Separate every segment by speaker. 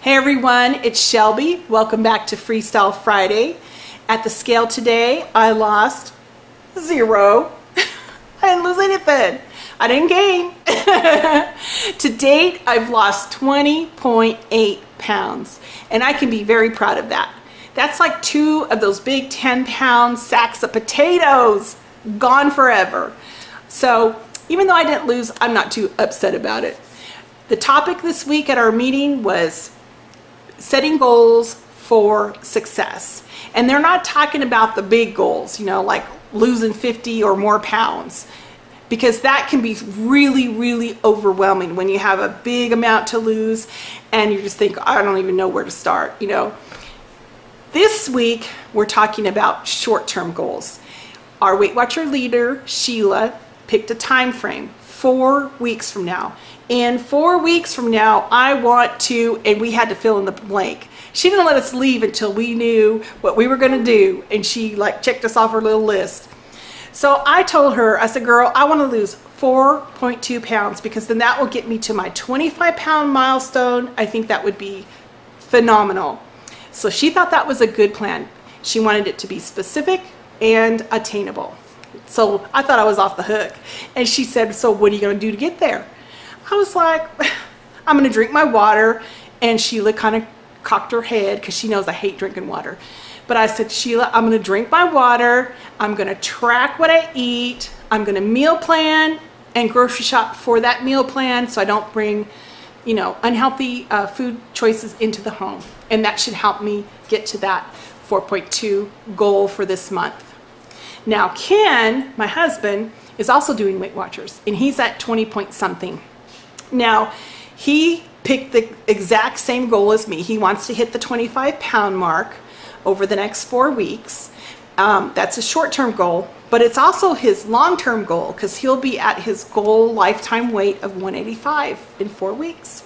Speaker 1: Hey everyone, it's Shelby. Welcome back to Freestyle Friday. At the scale today, I lost 0. I didn't lose anything. I didn't gain. To date, I've lost 20.8 pounds, and I can be very proud of that. That's like 2 of those big 10-pound sacks of potatoes gone forever. So even though I didn't lose, I'm not too upset about it. The topic this week at our meeting was setting goals for success. And they're not talking about the big goals, you know, like losing 50 or more pounds, because that can be really, really overwhelming when you have a big amount to lose and you just think, I don't even know where to start, you know. This week, we're talking about short-term goals. Our Weight Watcher leader, Sheila, picked a time frame, 4 weeks from now. In 4 weeks from now, I want to, and we had to fill in the blank. She didn't let us leave until we knew what we were going to do, and she like checked us off her little list. So I told her, I said, girl, I want to lose 4.2 pounds because then that will get me to my 25-pound milestone. I think that would be phenomenal. So she thought that was a good plan. She wanted it to be specific and attainable. So I thought I was off the hook. And she said, so what are you going to do to get there? I was like, I'm going to drink my water. And Sheila kind of cocked her head because she knows I hate drinking water. But I said, Sheila, I'm going to drink my water. I'm going to track what I eat. I'm going to meal plan and grocery shop for that meal plan so I don't bring, you know, unhealthy food choices into the home. And that should help me get to that 4.2 goal for this month. Now, Ken, my husband, is also doing Weight Watchers, and he's at 20 point something. Now, he picked the exact same goal as me. He wants to hit the 25-pound mark over the next 4 weeks. That's a short-term goal, but it's also his long-term goal because he'll be at his goal lifetime weight of 185 in 4 weeks.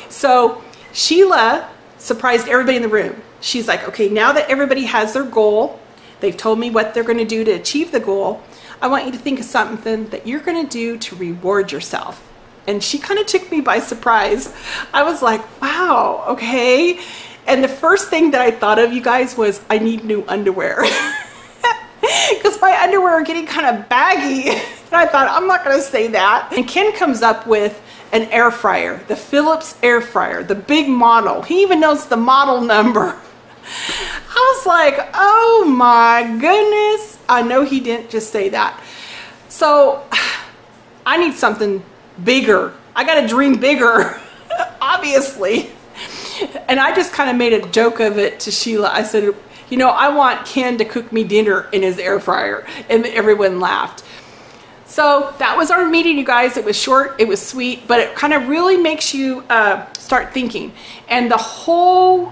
Speaker 1: So Sheila surprised everybody in the room. She's like, okay, now that everybody has their goal, they've told me what they're going to do to achieve the goal, I want you to think of something that you're going to do to reward yourself. And she kind of took me by surprise. I was like, wow, okay. And the first thing that I thought of, you guys, was I need new underwear. Because my underwear are getting kind of baggy. And I thought, I'm not going to say that. And Ken comes up with an air fryer, the Philips air fryer, the big model. He even knows the model number. I was like, oh my goodness. I know he didn't just say that. So I need something bigger. I got to dream bigger, obviously. And I just kind of made a joke of it to Sheila. I said, you know, I want Ken to cook me dinner in his air fryer. And everyone laughed. So that was our meeting, you guys. It was short, it was sweet, but it kind of really makes you start thinking. And the whole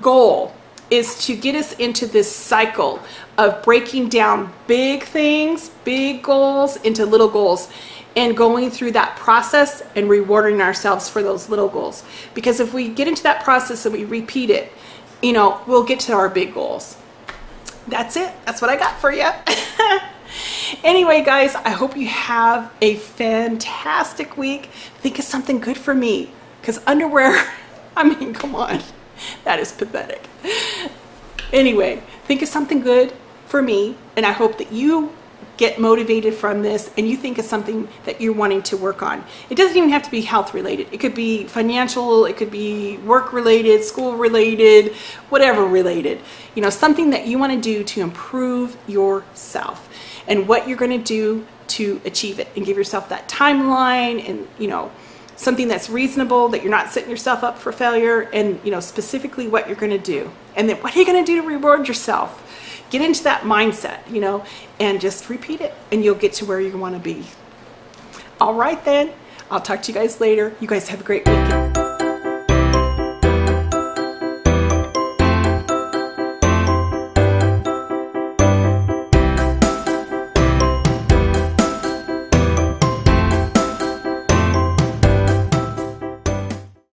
Speaker 1: goal is to get us into this cycle of breaking down big things, big goals into little goals, and going through that process and rewarding ourselves for those little goals. Because if we get into that process and we repeat it, you know, we'll get to our big goals. That's it. That's what I got for you. Anyway, guys, I hope you have a fantastic week. Think of something good for me, because underwear, I mean, come on. That is pathetic. Anyway, think of something good for me, and I hope that you get motivated from this and you think of something that you're wanting to work on. It doesn't even have to be health related. It could be financial, it could be work related, school related, whatever related. You know, something that you want to do to improve yourself and what you're going to do to achieve it, and give yourself that timeline, and, you know, something that's reasonable, that you're not setting yourself up for failure, and, you know, specifically what you're going to do. And then what are you going to do to reward yourself? Get into that mindset, you know, and just repeat it, and you'll get to where you want to be. All right, then. I'll talk to you guys later. You guys have a great weekend.